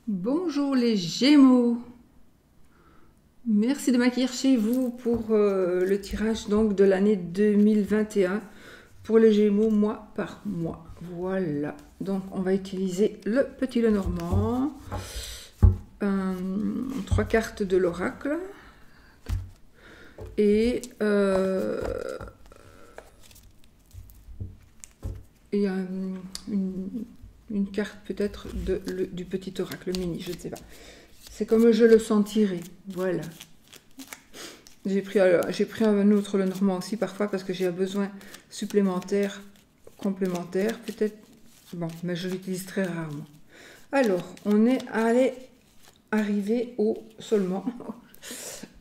Bonjour les Gémeaux, merci de m'accueillir chez vous pour le tirage donc de l'année 2021 pour les Gémeaux mois par mois. Voilà, donc on va utiliser le petit Lenormand, 3 cartes de l'oracle et une carte peut-être du petit oracle mini, je ne sais pas. C'est comme je le sentirai, voilà. J'ai pris un autre Lenormand aussi parfois parce que j'ai un besoin supplémentaire, complémentaire peut-être. Bon, mais je l'utilise très rarement. Alors, on est arrivé seulement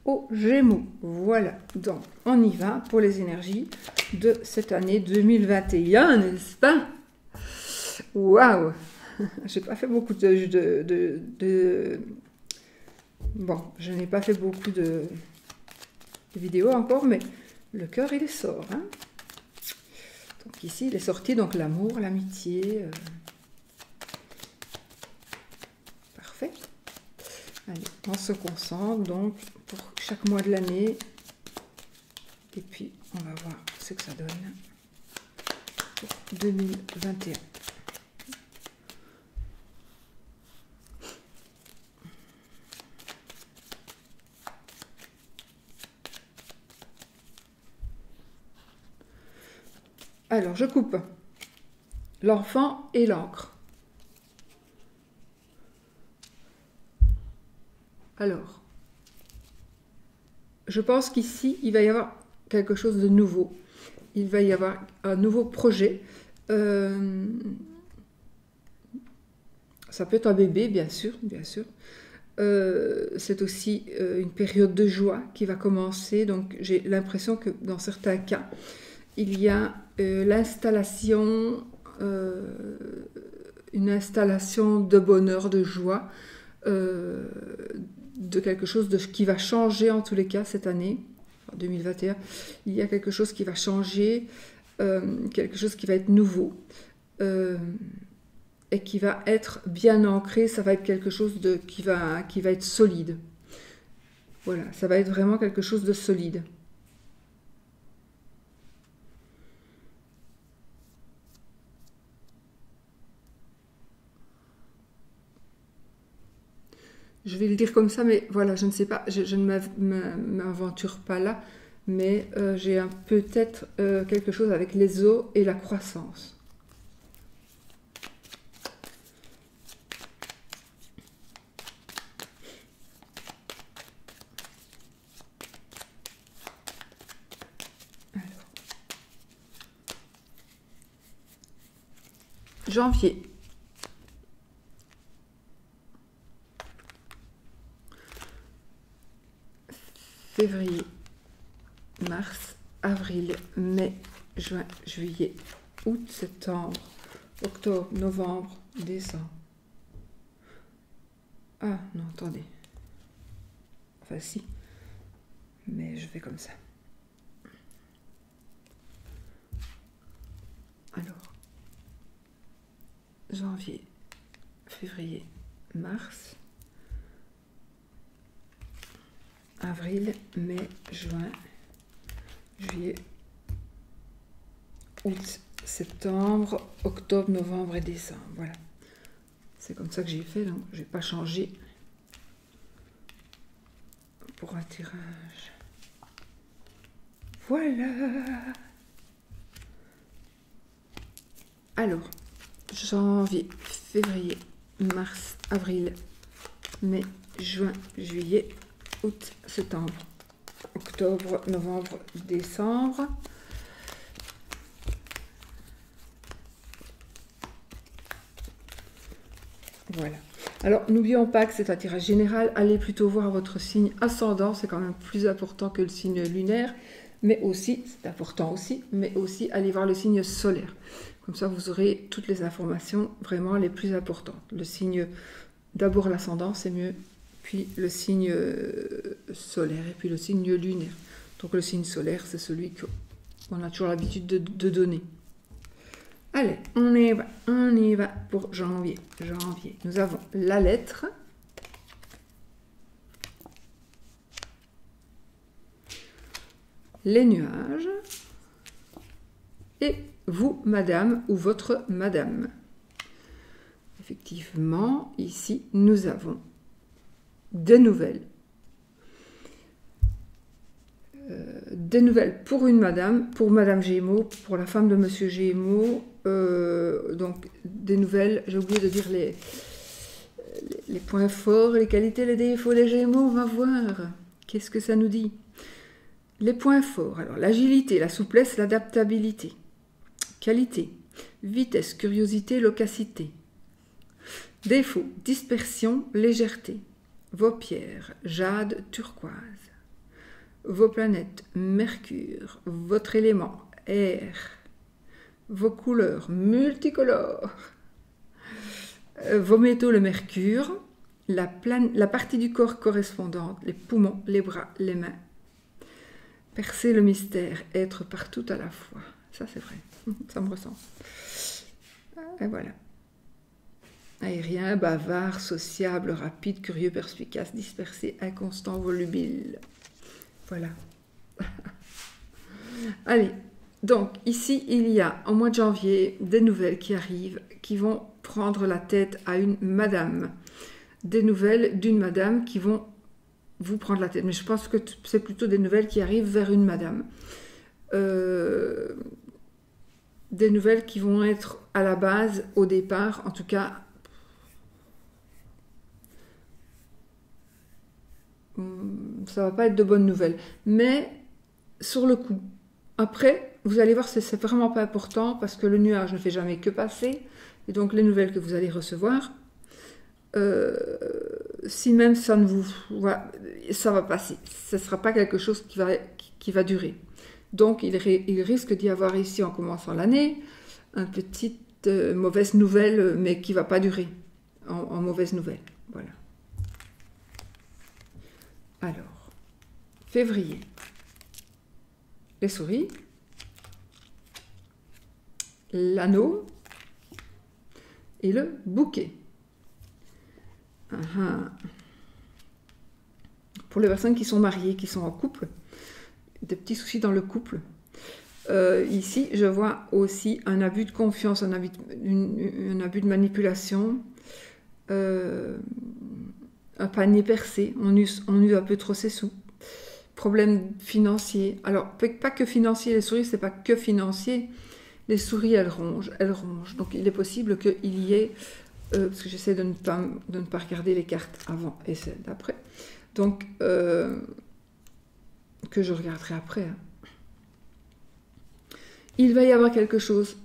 aux Gémeaux. Voilà, donc on y va pour les énergies de cette année 2021, n'est-ce pas? Waouh! J'ai pas fait beaucoup Bon, je n'ai pas fait beaucoup de vidéos encore, mais le cœur, il sort. Hein, donc ici, il est sorti, donc l'amour, l'amitié. Parfait. Allez, on se concentre, donc, pour chaque mois de l'année. Et puis, on va voir ce que ça donne pour 2021. Alors, je coupe l'enfant et l'encre. Alors, je pense qu'ici, il va y avoir quelque chose de nouveau. Il va y avoir un nouveau projet. Ça peut être un bébé, bien sûr, bien sûr. C'est aussi une période de joie qui va commencer. Donc, j'ai l'impression que dans certains cas, il y a l'installation, une installation de bonheur, de joie, de quelque chose qui va changer en tous les cas cette année, 2021. Il y a quelque chose qui va changer, quelque chose qui va être nouveau et qui va être bien ancré. Ça va être quelque chose qui va être solide. Voilà, ça va être vraiment quelque chose de solide. Je vais le dire comme ça, mais voilà, je ne sais pas, je ne m'aventure pas là, mais j'ai peut-être quelque chose avec les os et la croissance. Alors. Janvier. Février, mars, avril, mai, juin, juillet, août, septembre, octobre, novembre, décembre. Ah non, attendez. Enfin si, mais je fais comme ça. Alors, janvier, février, mars, avril, mai, juin, juillet, août, septembre, octobre, novembre et décembre. Voilà. C'est comme ça que j'ai fait, donc je ne vais pas changer pour un tirage. Voilà. Alors, janvier, février, mars, avril, mai, juin, juillet, août, septembre, octobre, novembre, décembre. Voilà. Alors, n'oublions pas que c'est un tirage général. Allez plutôt voir votre signe ascendant. C'est quand même plus important que le signe lunaire. Mais aussi, c'est important aussi, mais aussi allez voir le signe solaire. Comme ça, vous aurez toutes les informations vraiment les plus importantes. Le signe, d'abord l'ascendant, c'est mieux. Puis le signe solaire et puis le signe lunaire. Donc le signe solaire, c'est celui qu'on a toujours l'habitude de donner. Allez, on y va pour janvier. Janvier, nous avons la lettre. Les nuages. Et vous, madame, ou votre madame. Effectivement, ici, nous avons des nouvelles. Des nouvelles pour une madame, pour madame Gémeaux, pour la femme de monsieur Gémeaux. Donc, des nouvelles, j'ai oublié de dire les points forts, les qualités, les défauts des Gémeaux. On va voir. Qu'est-ce que ça nous dit? Les points forts. Alors, l'agilité, la souplesse, l'adaptabilité. Qualité, vitesse, curiosité, loquacité. Défaut, dispersion, légèreté. Vos pierres, jade, turquoise. Vos planètes, Mercure. Votre élément, air. Vos couleurs, multicolores. Vos métaux, le mercure. La partie du corps correspondante, les poumons, les bras, les mains. Percer le mystère, être partout à la fois. Ça, c'est vrai. Ça me ressemble. Et voilà. Aérien, bavard, sociable, rapide, curieux, perspicace, dispersé, inconstant, volubile. Voilà. Allez, donc ici, il y a en mois de janvier des nouvelles qui arrivent, qui vont prendre la tête à une madame. Des nouvelles d'une madame qui vont vous prendre la tête. Mais je pense que c'est plutôt des nouvelles qui arrivent vers une madame. Des nouvelles qui vont être à la base, au départ, en tout cas, ça va pas être de bonnes nouvelles. Mais sur le coup, après, vous allez voir, c'est vraiment pas important parce que le nuage ne fait jamais que passer. Et donc, les nouvelles que vous allez recevoir, si même ça ne vous... Voilà, ça va passer. Ce ne sera pas quelque chose qui va durer. Donc, il risque d'y avoir ici, en commençant l'année, une petite mauvaise nouvelle, mais qui ne va pas durer en mauvaise nouvelle. Voilà. Alors, février. Les souris. L'anneau. Et le bouquet. Pour les personnes qui sont mariées, qui sont en couple, des petits soucis dans le couple. Ici, je vois aussi un abus de confiance, un abus de manipulation, un panier percé, on use un peu trop ses sous. Problème financier. Alors, pas que financier, les souris, c'est pas que financier. Les souris, elles rongent. Donc, il est possible qu'il y ait, parce que j'essaie de ne pas regarder les cartes avant et celles d'après. Donc, que je regarderai après. Il va y avoir quelque chose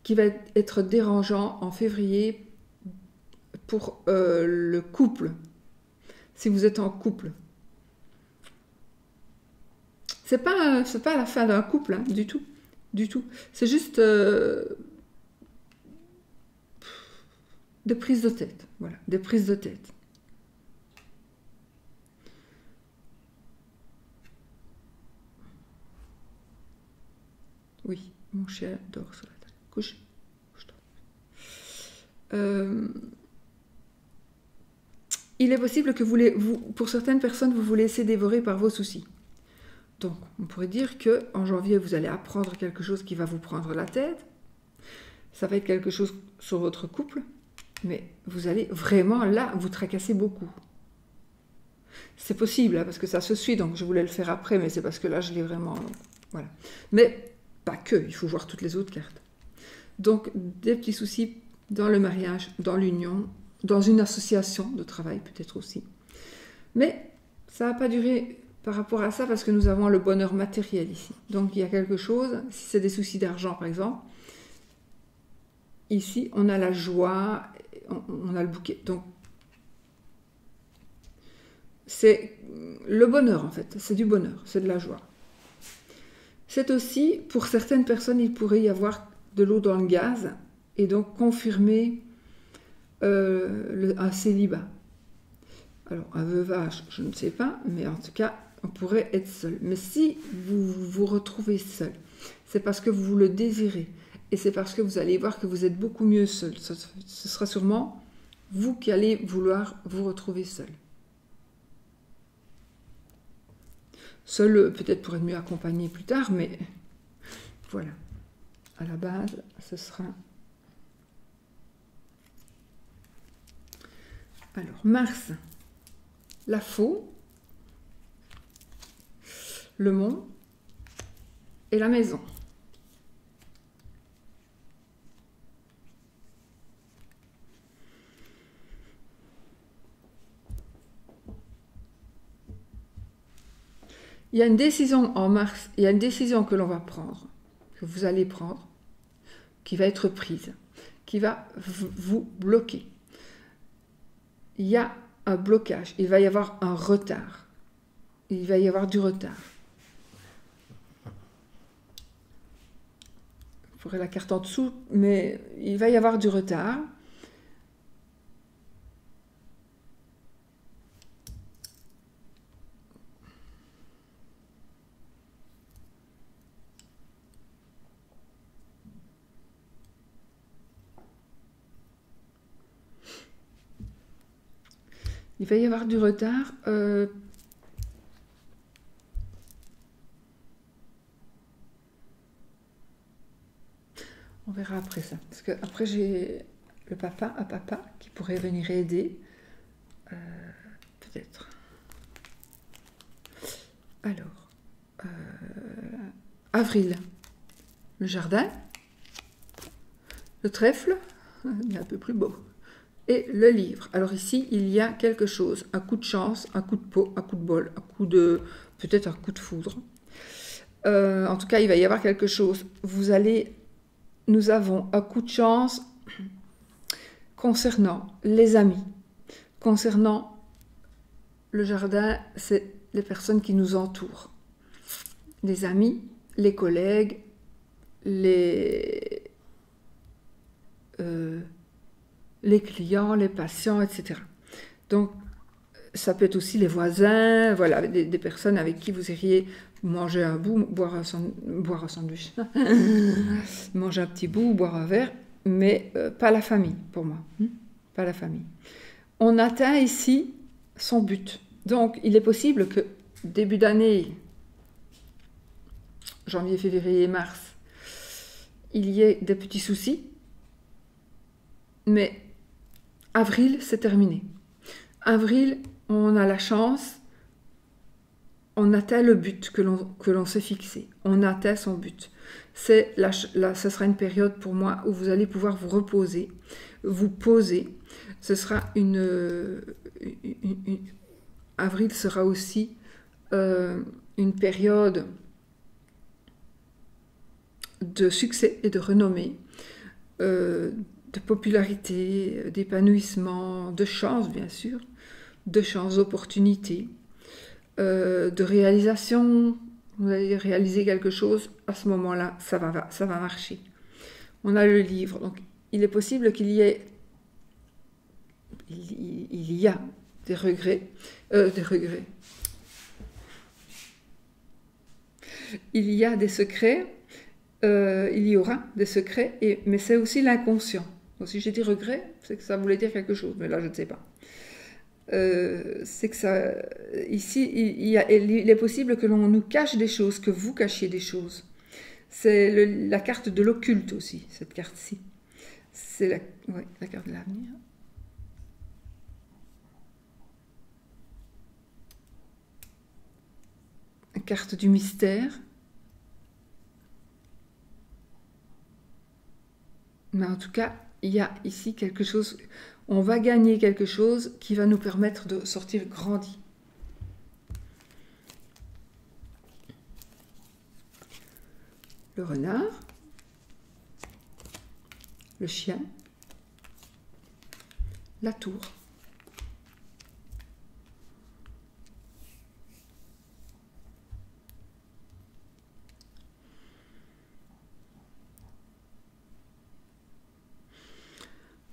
qui va être dérangeant en février pour le couple. Si vous êtes en couple. C'est pas la fin d'un couple, hein, du tout. Du tout. C'est juste des prises de tête. Voilà, des prises de tête. Oui, mon chien dort sur la table. Couche. Il est possible que pour certaines personnes, vous vous laissez dévorer par vos soucis. Donc, on pourrait dire qu'en janvier, vous allez apprendre quelque chose qui va vous prendre la tête. Ça va être quelque chose sur votre couple, mais vous allez vraiment, là, vous tracasser beaucoup. C'est possible, hein, parce que ça se suit, donc je voulais le faire après, mais c'est parce que là, je l'ai vraiment... Voilà. Mais pas que, il faut voir toutes les autres cartes. Donc, des petits soucis dans le mariage, dans l'union, dans une association de travail peut-être aussi. Mais ça ne va pas durer par rapport à ça parce que nous avons le bonheur matériel ici. Donc, il y a quelque chose, si c'est des soucis d'argent par exemple, ici, on a la joie, on a le bouquet. Donc, c'est le bonheur en fait, c'est du bonheur, c'est de la joie. C'est aussi, pour certaines personnes, il pourrait y avoir de l'eau dans le gaz et donc confirmer un célibat. Alors, un veuvage, je ne sais pas, mais en tout cas, on pourrait être seul. Mais si vous vous retrouvez seul, c'est parce que vous le désirez. Et c'est parce que vous allez voir que vous êtes beaucoup mieux seul. Ce sera sûrement vous qui allez vouloir vous retrouver seul. Seul, peut-être pour être mieux accompagné plus tard, mais voilà. À la base, ce sera... Alors, Mars, la faux, le mont et la maison. Il y a une décision en Mars, il y a une décision que l'on va prendre, que vous allez prendre, qui va être prise, qui va vous bloquer. Il y a un blocage, il va y avoir un retard, il va y avoir du retard. Je ferai la carte en dessous, mais il va y avoir du retard. Il va y avoir du retard. On verra après ça. Parce que après j'ai un papa qui pourrait venir aider. Peut-être. Alors. Avril. Le jardin. Le trèfle. Il est un peu plus beau. Et le livre. Alors ici, il y a quelque chose, un coup de chance, un coup de peau, un coup de bol, un coup de... peut-être un coup de foudre. En tout cas, il va y avoir quelque chose. Nous avons un coup de chance concernant les amis. Concernant le jardin, c'est les personnes qui nous entourent. Les amis, les collègues, les clients, les patients, etc. Donc, ça peut être aussi les voisins, voilà, des personnes avec qui vous iriez manger un bout, boire un sandwich, manger un petit bout, boire un verre, mais pas la famille, pour moi. Pas la famille. On atteint ici son but. Donc, il est possible que début d'année, janvier, février, mars, il y ait des petits soucis, mais avril, c'est terminé. Avril, on a la chance, on atteint le but que l'on s'est fixé. On atteint son but. Ce sera une période pour moi où vous allez pouvoir vous reposer, vous poser. Ce sera avril sera aussi une période de succès et de renommée, de popularité, d'épanouissement, de chance bien sûr, de chance, d'opportunité, de réalisation. Vous allez réaliser quelque chose, à ce moment-là, ça va marcher. On a le livre, donc il est possible qu'il y ait, il y a des regrets, il y a des secrets, il y aura des secrets, mais c'est aussi l'inconscient. Donc si j'ai dit regret, c'est que ça voulait dire quelque chose, mais là je ne sais pas. C'est que ça, ici, il est possible que l'on nous cache des choses, que vous cachiez des choses. C'est la carte de l'occulte aussi, cette carte-ci. C'est la carte de l'avenir. La carte du mystère. Mais en tout cas, il y a ici quelque chose, on va gagner quelque chose qui va nous permettre de sortir grandi. Le renard, le chien, la tour.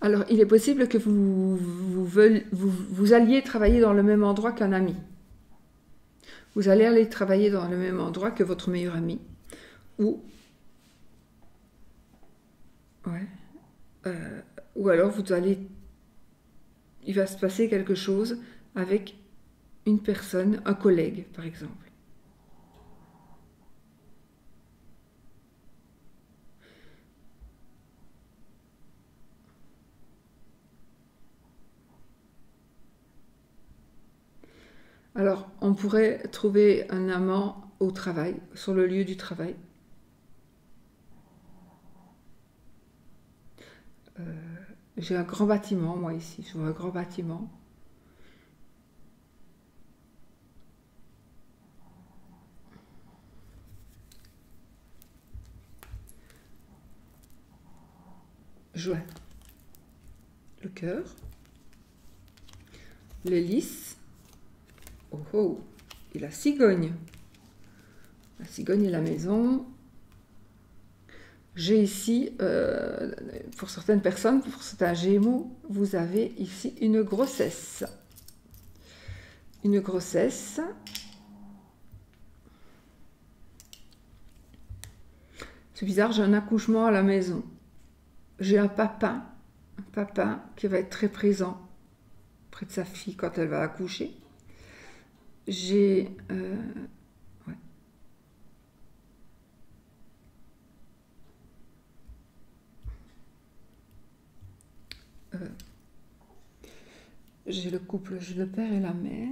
Alors, il est possible que vous alliez travailler dans le même endroit qu'un ami. Vous allez aller travailler dans le même endroit que votre meilleur ami. Ou Ouais. Ou alors il va se passer quelque chose avec une personne, un collègue par exemple. Alors, on pourrait trouver un amant au travail, sur le lieu du travail. J'ai un grand bâtiment, moi ici, je vois un grand bâtiment. Je vois le cœur, l'hélice, oh oh, et la cigogne. La cigogne et la maison. J'ai ici, pour certaines personnes, pour certains Gémeaux, vous avez ici une grossesse. Une grossesse. C'est bizarre, j'ai un accouchement à la maison. J'ai un papa qui va être très présent près de sa fille quand elle va accoucher. J'ai... ouais. J'ai le couple, j'ai le père et la mère.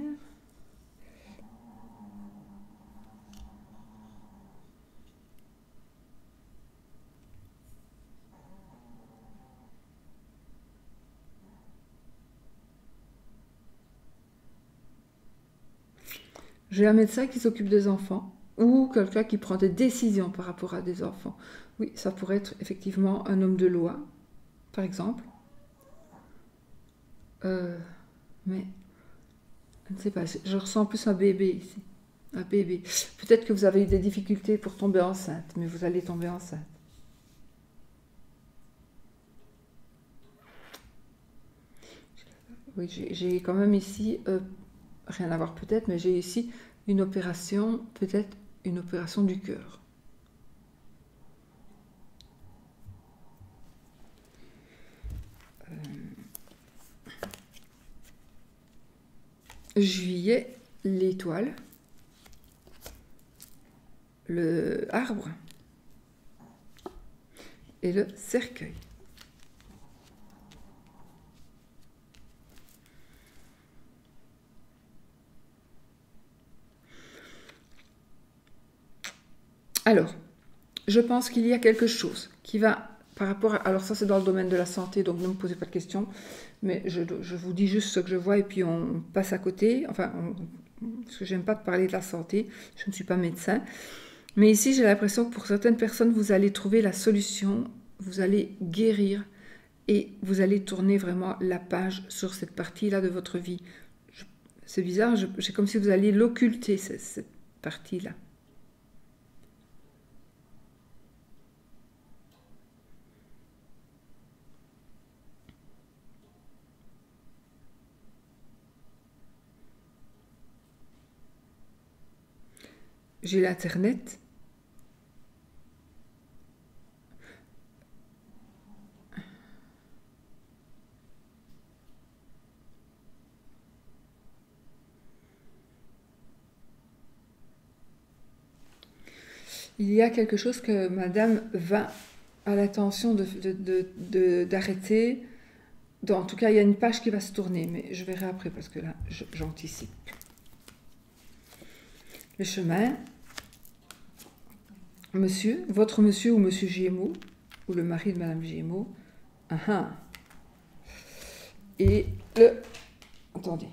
J'ai un médecin qui s'occupe des enfants ou quelqu'un qui prend des décisions par rapport à des enfants. Oui, ça pourrait être effectivement un homme de loi, par exemple. Mais je ne sais pas, je ressens plus un bébé ici. Un bébé. Peut-être que vous avez eu des difficultés pour tomber enceinte, mais vous allez tomber enceinte. Oui, j'ai quand même ici, rien à voir peut-être, mais j'ai ici une opération, peut-être une opération du cœur. Juillet, l'étoile, le arbre et le cercueil. Alors, je pense qu'il y a quelque chose qui va par rapport à... Alors ça c'est dans le domaine de la santé, donc ne me posez pas de questions, mais je vous dis juste ce que je vois et puis on passe à côté. Enfin, parce que j'aime pas de parler de la santé, je ne suis pas médecin. Mais ici j'ai l'impression que pour certaines personnes, vous allez trouver la solution, vous allez guérir et vous allez tourner vraiment la page sur cette partie-là de votre vie. C'est bizarre, c'est comme si vous alliez l'occulter, cette partie-là. J'ai l'Internet. Il y a quelque chose que madame va à l'intention d'arrêter. En tout cas, il y a une page qui va se tourner, mais je verrai après parce que là, j'anticipe. Le chemin. Monsieur, votre monsieur ou monsieur Gémeaux, ou le mari de madame Gémeaux. Et le... Attendez.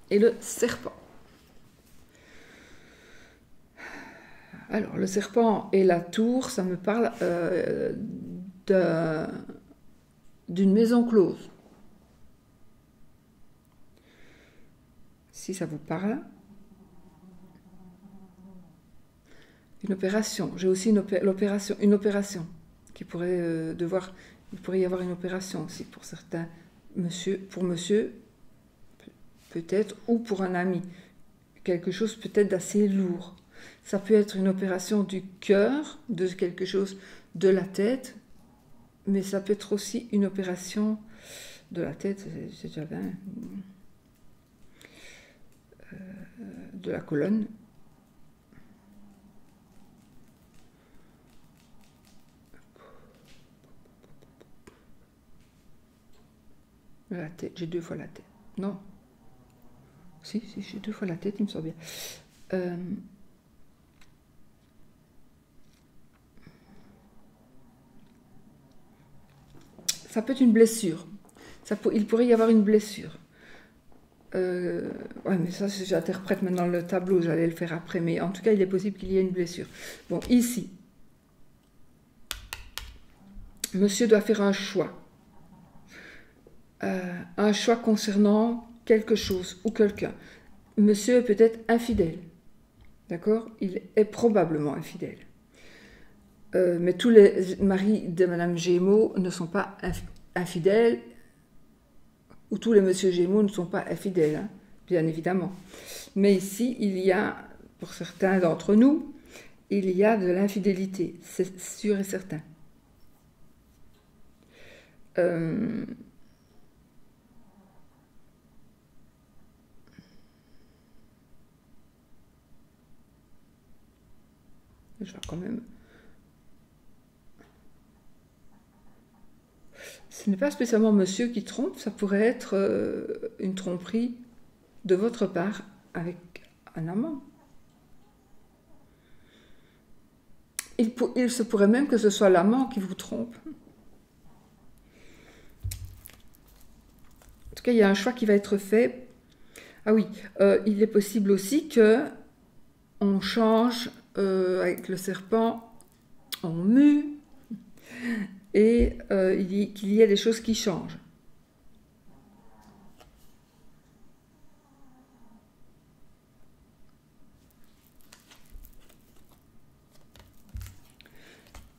Et le serpent. Alors, le serpent et la tour, ça me parle d'une maison close. Si ça vous parle. Une opération. J'ai aussi une opération qui pourrait il pourrait y avoir une opération aussi pour certains. Pour monsieur, peut-être, ou pour un ami. Quelque chose peut-être d'assez lourd. Ça peut être une opération du cœur, de quelque chose de la tête, mais ça peut être aussi une opération de la tête, c'est déjà bien, de la colonne. La tête, j'ai 2 fois la tête. Non. Si, j'ai 2 fois la tête, il me semble bien. Ça peut être une blessure. Il pourrait y avoir une blessure. Ouais, mais ça, j'interprète maintenant le tableau, j'allais le faire après, mais en tout cas, il est possible qu'il y ait une blessure. Bon, ici, monsieur doit faire un choix. Un choix concernant quelque chose ou quelqu'un. Monsieur est peut-être infidèle. D'accord? Il est probablement infidèle. Mais tous les maris de Madame Gémeaux ne sont pas infidèles, ou tous les Monsieur Gémeaux ne sont pas infidèles, hein, bien évidemment. Mais ici, il y a, pour certains d'entre nous, il y a de l'infidélité, c'est sûr et certain. Je vais quand même... Ce n'est pas spécialement monsieur qui trompe, ça pourrait être une tromperie de votre part avec un amant. Il se pourrait même que ce soit l'amant qui vous trompe. En tout cas, il y a un choix qui va être fait. Ah oui, il est possible aussi que on change avec le serpent en mue et qu'il y ait des choses qui changent.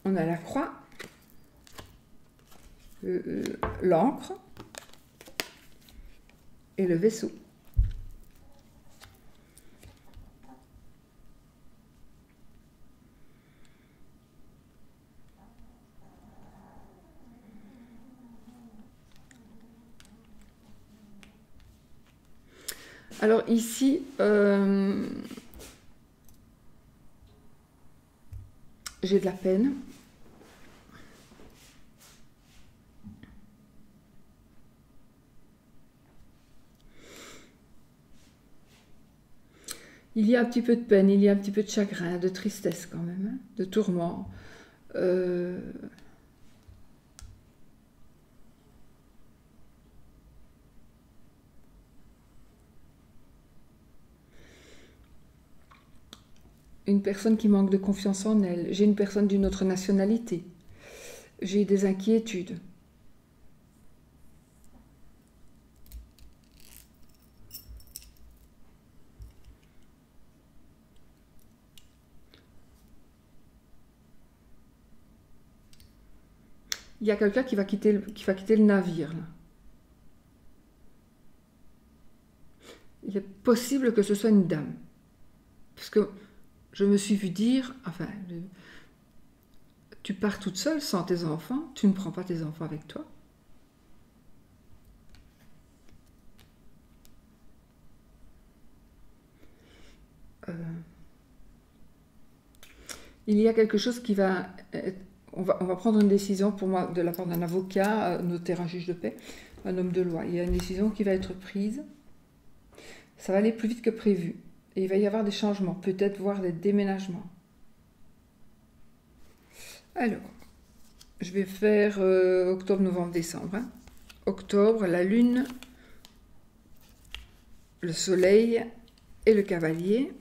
On a la croix, l'encre et le vaisseau. Alors ici, j'ai de la peine. Il y a un petit peu de peine, il y a un petit peu de chagrin, de tristesse quand même, hein, de tourment. Une personne qui manque de confiance en elle. J'ai une personne d'une autre nationalité. J'ai des inquiétudes. Il y a quelqu'un qui va quitter le navire. Là. Il est possible que ce soit une dame. Parce que je me suis vue dire, enfin, tu pars toute seule sans tes enfants, tu ne prends pas tes enfants avec toi. Il y a quelque chose qui va... On va prendre une décision pour moi de la part d'un avocat, notaire, un juge de paix, un homme de loi. Il y a une décision qui va être prise. Ça va aller plus vite que prévu. Et il va y avoir des changements, peut-être voire des déménagements. Alors, je vais faire octobre, novembre, décembre. Hein. Octobre, la lune, le soleil et le cavalier.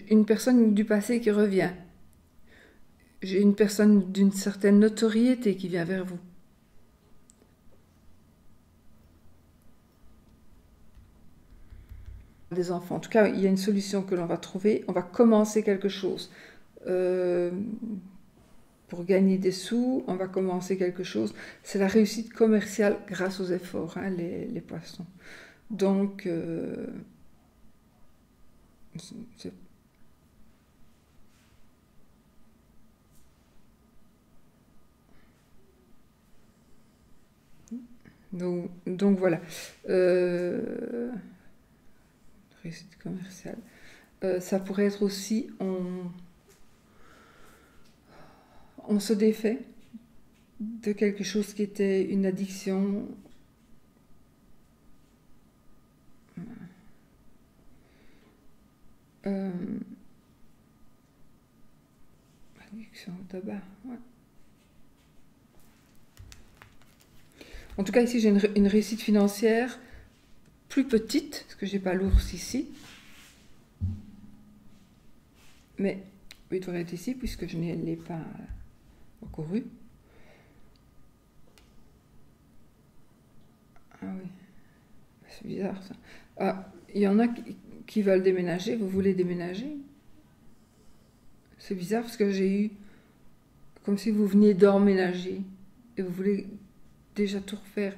Une personne du passé qui revient. J'ai une personne d'une certaine notoriété qui vient vers vous. des enfants. En tout cas, il y a une solution que l'on va trouver. On va commencer quelque chose. Pour gagner des sous, on va commencer quelque chose. C'est la réussite commerciale grâce aux efforts, hein, les poissons. Donc, c'est- donc voilà. Réussite commerciale. Ça pourrait être aussi, on se défait de quelque chose qui était une addiction. Euh, Addiction au tabac, ouais. En tout cas, ici, j'ai une réussite financière plus petite, parce que j'ai pas l'ours ici. Mais il devrait être ici, puisque je ne l'ai pas encore eu. Ah oui, c'est bizarre ça. Ah, il y en a qui veulent déménager. Vous voulez déménager? C'est bizarre parce que j'ai eu comme si vous veniez d'emménager et vous voulez déjà tout refaire.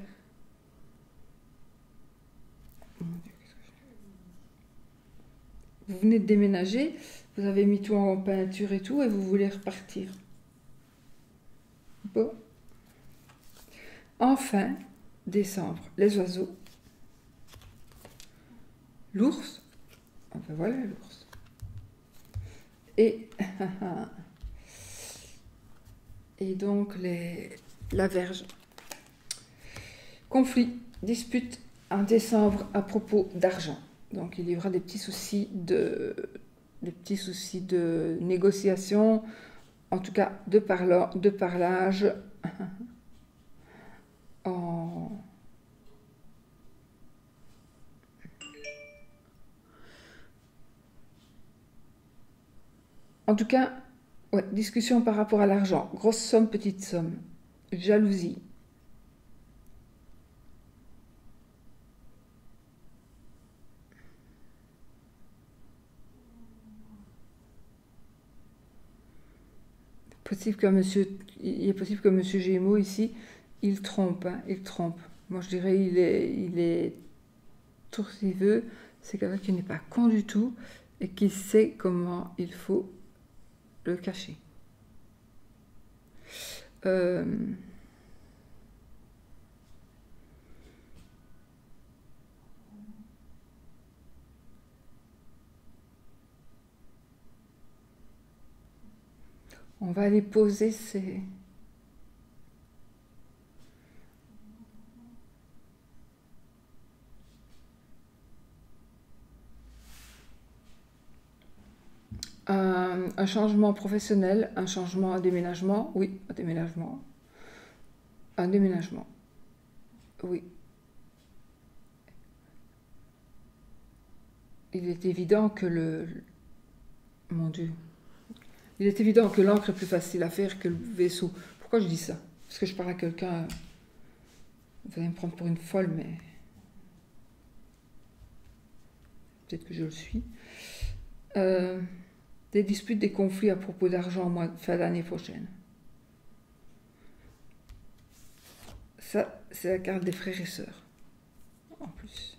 Vous venez de déménager, vous avez mis tout en peinture et tout et vous voulez repartir. Bon. Enfin, décembre, les oiseaux. L'ours. Enfin voilà l'ours. Et, et donc la verge. Conflit, dispute en décembre à propos d'argent. Donc il y aura des petits soucis de négociation, en tout cas de parlage. En, en tout cas, ouais, discussion par rapport à l'argent. Grosse somme, petite somme. Jalousie. Possible que monsieur, il est possible que monsieur Gémeaux ici, il trompe, hein, il trompe. Moi je dirais il est tout ce qu'il veut. C'est quelqu'un qui n'est pas con du tout et qui sait comment il faut le cacher. Euh, on va aller poser un changement professionnel, un changement, un déménagement. Oui, un déménagement. Un déménagement. Oui. Il est évident que mon Dieu. Il est évident que l'encre est plus facile à faire que le vaisseau. Pourquoi je dis ça? Parce que je parle à quelqu'un. Vous allez me prendre pour une folle, mais peut-être que je le suis. Euh, des disputes, des conflits à propos d'argent fin d'année prochaine. Ça, c'est la carte des frères et sœurs. En plus.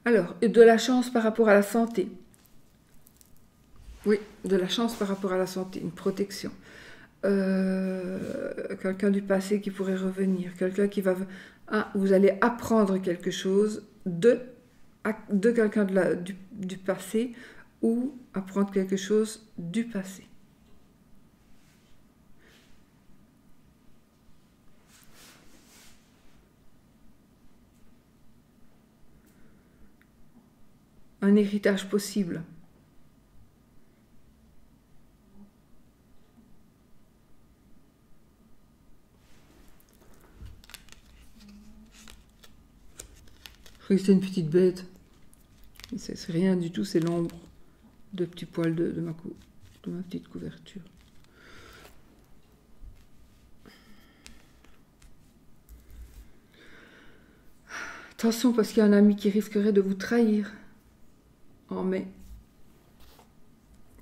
Alors, de la chance par rapport à la santé. Oui, de la chance par rapport à la santé, une protection. Quelqu'un du passé qui pourrait revenir, quelqu'un qui va... Ah, vous allez apprendre quelque chose de quelqu'un du passé ou apprendre quelque chose du passé. Un héritage possible. croyais que c'était une petite bête. C'est rien du tout, c'est l'ombre de petits poils de ma petite couverture. Attention, parce qu'il y a un ami qui risquerait de vous trahir en mai.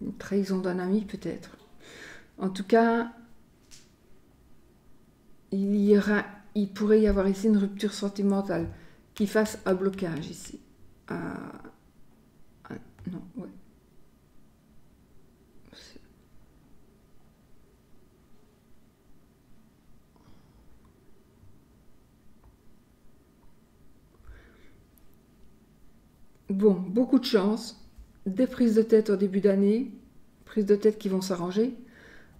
Une trahison d'un ami, peut-être. En tout cas, il pourrait y avoir ici une rupture sentimentale qui fasse un blocage ici. Non, ouais. Bon, beaucoup de chance. Des prises de tête au début d'année, prises de tête qui vont s'arranger.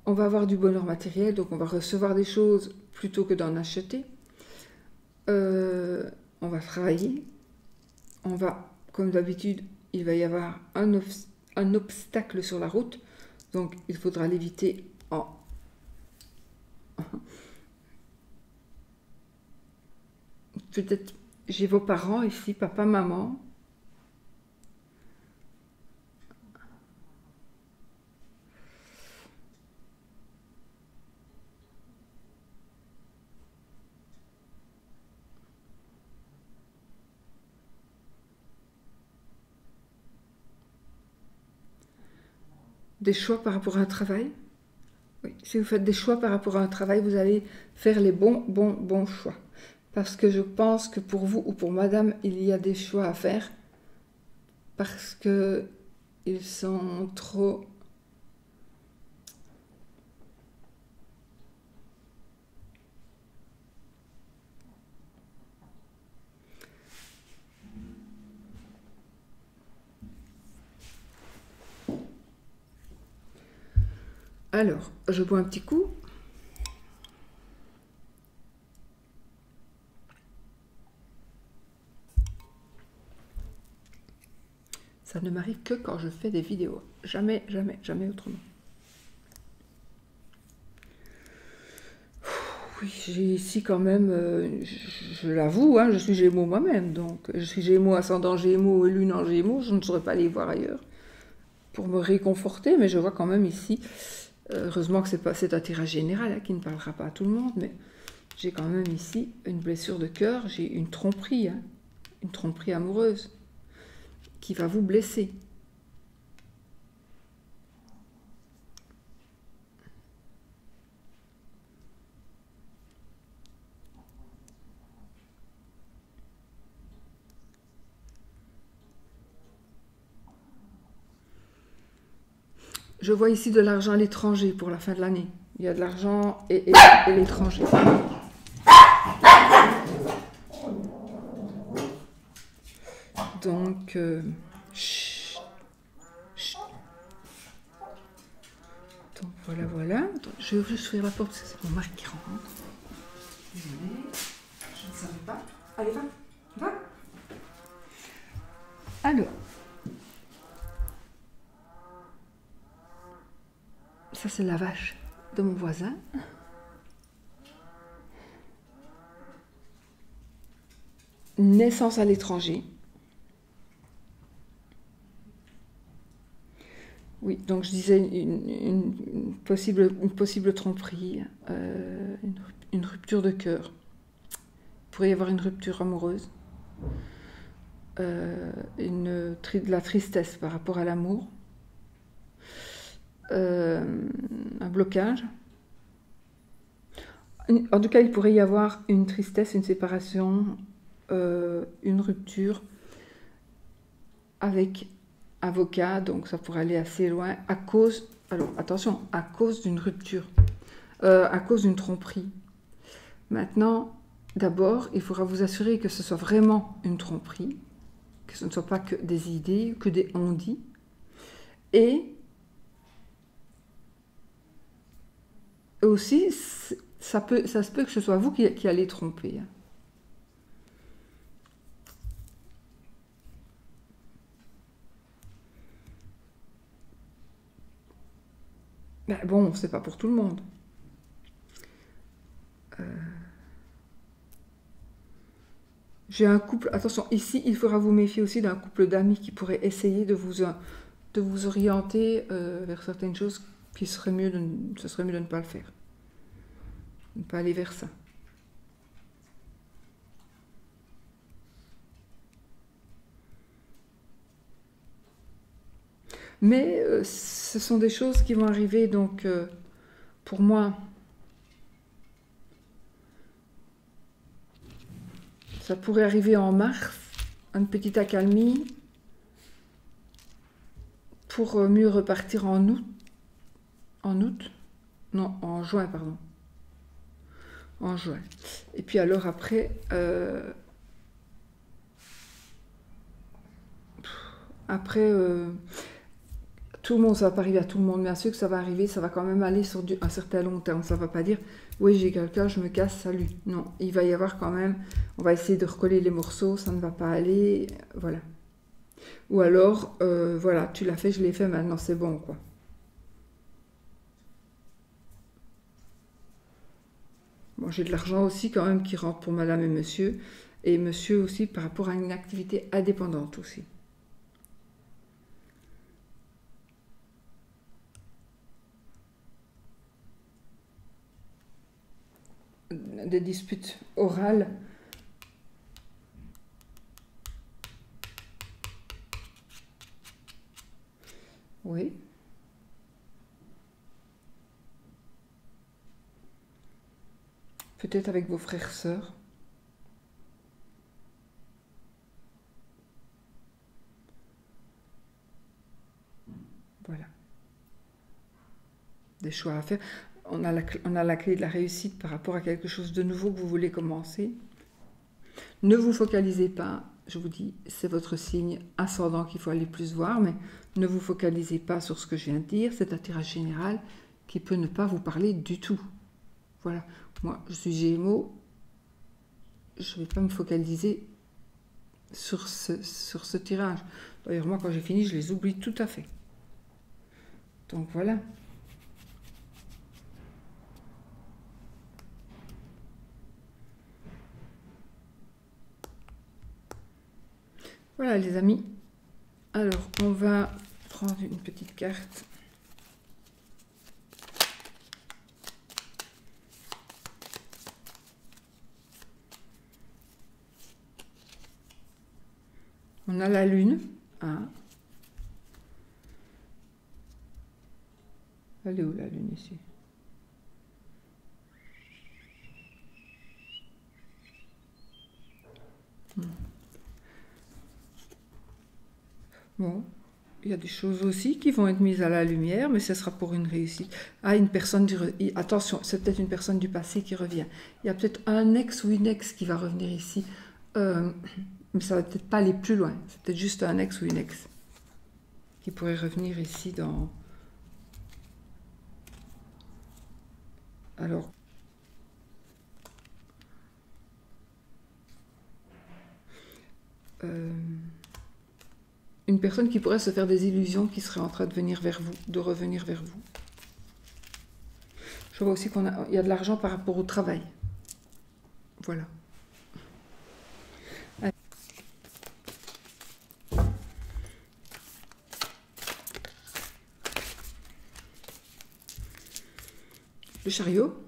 On va avoir du bonheur matériel, donc on va recevoir des choses plutôt que d'en acheter. On va travailler. On va, comme d'habitude, il va y avoir un obstacle sur la route, donc il faudra l'éviter en... Peut-être, j'ai vos parents ici, papa, maman. Des choix par rapport à un travail. Oui, si vous faites des choix par rapport à un travail, vous allez faire les bons choix. Parce que je pense que pour vous ou pour madame, il y a des choix à faire. Parce que ils sont trop... Alors, je bois un petit coup. Ça ne m'arrive que quand je fais des vidéos. Jamais, jamais, jamais autrement. Oui, j'ai ici quand même, je l'avoue, hein, je suis Gémeaux moi-même. Donc, je suis Gémeaux, ascendant Gémeaux et lune en Gémeaux. Je ne saurais pas les voir ailleurs pour me réconforter, mais je vois quand même ici... heureusement que c'est un tirage général hein, qui ne parlera pas à tout le monde, mais j'ai quand même ici une blessure de cœur, j'ai une tromperie amoureuse qui va vous blesser. Je vois ici de l'argent à l'étranger pour la fin de l'année. Il y a de l'argent et l'étranger. Donc, chut, chut. Donc voilà, voilà. Donc, je vais juste ouvrir la porte parce que c'est mon mari qui rentre. Désolée, je ne savais pas. Allez, va, va. Alors. Ça, c'est la vache de mon voisin. Naissance à l'étranger. Oui, donc je disais une possible tromperie, une rupture de cœur. Il pourrait y avoir une rupture amoureuse, de la tristesse par rapport à l'amour, un blocage. En tout cas, il pourrait y avoir une tristesse, une séparation, une rupture avec avocat, donc ça pourrait aller assez loin, à cause, alors attention, à cause d'une rupture, à cause d'une tromperie. Maintenant, d'abord, il faudra vous assurer que ce soit vraiment une tromperie, que ce ne soit pas que des idées, que des on-dit, et aussi, ça se peut que ce soit vous qui allez tromper. Ben bon, c'est pas pour tout le monde. J'ai un couple, attention, ici, il faudra vous méfier aussi d'un couple d'amis qui pourrait essayer de vous orienter vers certaines choses qui serait mieux ce serait mieux de ne pas le faire. De ne pas aller vers ça. Mais ce sont des choses qui vont arriver, donc pour moi, ça pourrait arriver en mars, une petite accalmie, pour mieux repartir en août. En août? Non, en juin, pardon. En juin. Et puis alors après, tout le monde, ça va pas arriver à tout le monde, bien sûr que ça va arriver, ça va quand même aller sur un certain long terme. Ça va pas dire, oui, j'ai quelqu'un, je me casse, salut. Non, il va y avoir quand même, on va essayer de recoller les morceaux, ça ne va pas aller, voilà. Ou alors, voilà, tu l'as fait, je l'ai fait, maintenant c'est bon, quoi. Bon, j'ai de l'argent aussi quand même qui rentre pour madame et monsieur aussi par rapport à une activité indépendante aussi. Des disputes orales. Oui. Peut-être avec vos frères sœurs. Voilà. Des choix à faire. On a la clé de la réussite par rapport à quelque chose de nouveau que vous voulez commencer. Ne vous focalisez pas, je vous dis, c'est votre signe ascendant qu'il faut aller plus voir, mais ne vous focalisez pas sur ce que je viens de dire, c'est un tirage général qui peut ne pas vous parler du tout. Voilà, moi je suis Gémeaux, je ne vais pas me focaliser sur ce tirage. D'ailleurs, moi quand j'ai fini, je les oublie tout à fait. Donc voilà. Voilà les amis. Alors, on va prendre une petite carte. On a la lune. Hein. Elle est où la lune ici? Bon, il y a des choses aussi qui vont être mises à la lumière, mais ce sera pour une réussite. Ah, une personne attention, c'est peut-être une personne du passé qui revient. Il y a peut-être un ex ou une ex qui va revenir ici, mais ça va peut-être pas aller plus loin. C'est peut-être juste un ex ou une ex qui pourrait revenir ici dans... Alors... une personne qui pourrait se faire des illusions, qui serait en train de venir vers vous, de revenir vers vous. Je vois aussi qu'il y a de l'argent par rapport au travail. Voilà. Le chariot.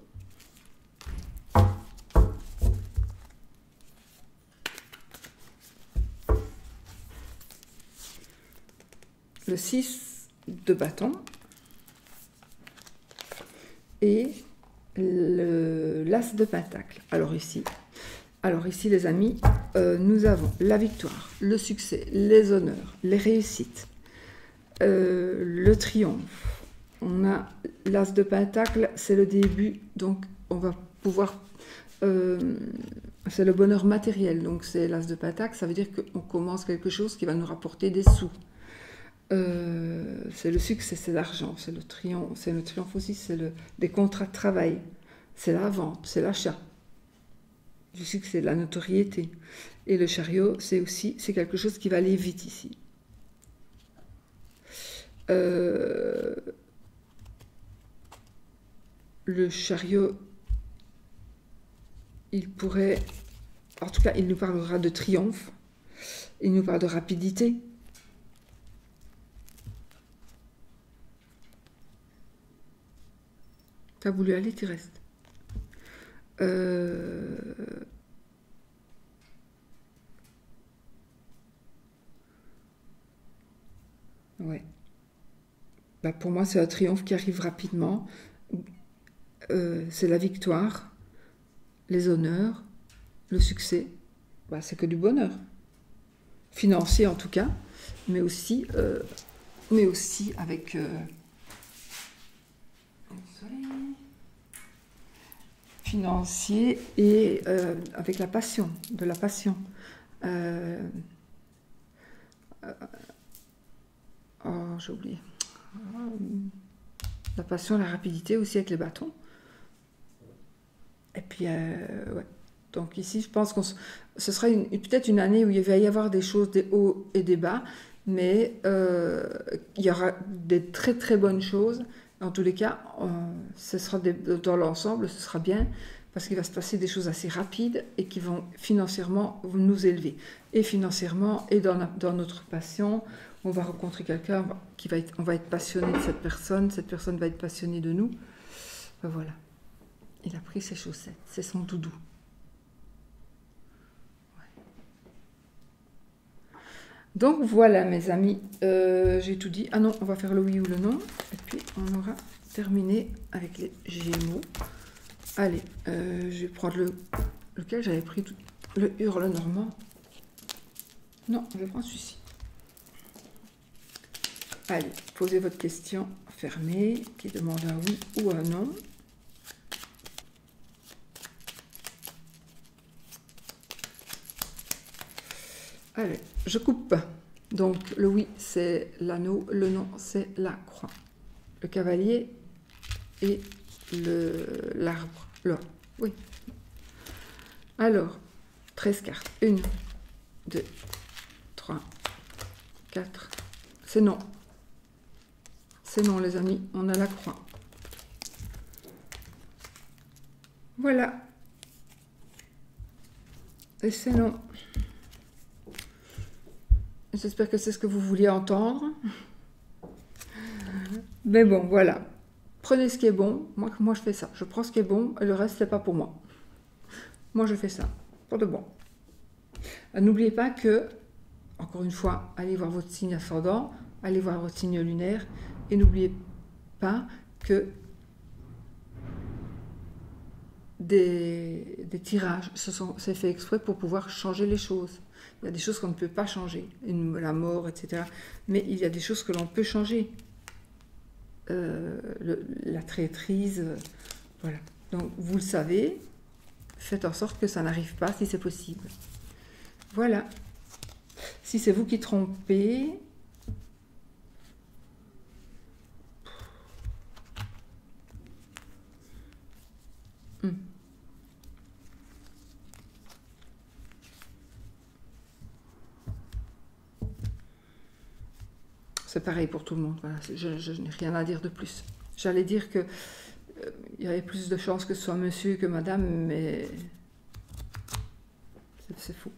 Le 6 de bâton et l'as de pentacle. Alors ici les amis, nous avons la victoire, le succès, les honneurs, les réussites, le triomphe. On a l'as de pentacle, c'est le début, donc on va pouvoir... c'est le bonheur matériel, donc c'est l'as de pentacle, ça veut dire qu'on commence quelque chose qui va nous rapporter des sous. C'est le succès, c'est l'argent, c'est le triomphe aussi, c'est des contrats de travail, c'est la vente, c'est l'achat, du succès, de la notoriété. Et le chariot, c'est quelque chose qui va aller vite ici. Le chariot, il pourrait En tout cas, il nous parlera de triomphe. Il nous parle de rapidité. T'as voulu aller, tu restes. Ouais. Bah, pour moi, c'est un triomphe qui arrive rapidement. C'est la victoire, les honneurs, le succès. Bah, c'est que du bonheur. Financier en tout cas, mais aussi avec... financier et avec la passion, de la passion. Oh, j'ai oublié. La passion, la rapidité aussi avec les bâtons. Et puis, ouais. Donc ici, je pense ce sera peut-être une année où il va y avoir des choses, des hauts et des bas, mais il y aura des très très bonnes choses. En tous les cas, ce sera dans l'ensemble, ce sera bien, parce qu'il va se passer des choses assez rapides et qui vont financièrement nous élever. Et financièrement, et dans notre passion, on va rencontrer quelqu'un on va être passionné de cette personne va être passionnée de nous. Ben voilà. Il a pris ses chaussettes, c'est son doudou. Ouais. Donc voilà mes amis, j'ai tout dit. Ah non, on va faire le oui ou le non, et puis on aura terminé avec les Gémeaux. Allez, je vais prendre lequel j'avais pris, le hurle normand. Non, je vais prendre celui-ci. Allez, posez votre question fermée, qui demande un oui ou un non. Allez, je coupe. Donc, le oui, c'est l'anneau, le non, c'est la croix. Le cavalier et l'arbre. Là, oui. Alors, 13 cartes. 1, 2, 3, 4. C'est non. C'est non, les amis. On a la croix. Voilà. Et c'est non. J'espère que c'est ce que vous vouliez entendre. Mais bon, voilà. Prenez ce qui est bon. Moi, je fais ça. Je prends ce qui est bon et le reste, c'est pas pour moi. Moi, je fais ça. Pour de bon. N'oubliez pas que, encore une fois, allez voir votre signe ascendant, allez voir votre signe lunaire et n'oubliez pas que des tirages, c'est fait exprès pour pouvoir changer les choses. Il y a des choses qu'on ne peut pas changer, la mort, etc. Mais il y a des choses que l'on peut changer. La traîtrise, voilà. Donc, vous le savez, faites en sorte que ça n'arrive pas si c'est possible. Voilà. Si c'est vous qui trompez... C'est pareil pour tout le monde. Voilà. Je n'ai rien à dire de plus. J'allais dire que il y avait plus de chances que ce soit monsieur que madame, mais c'est faux.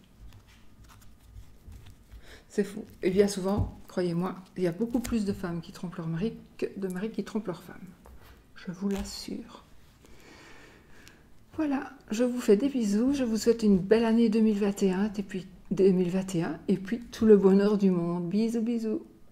C'est faux. Et bien souvent, croyez-moi, il y a beaucoup plus de femmes qui trompent leur mari que de maris qui trompent leur femme. Je vous l'assure. Voilà, je vous fais des bisous. Je vous souhaite une belle année 2021 et puis tout le bonheur du monde. Bisous, bisous.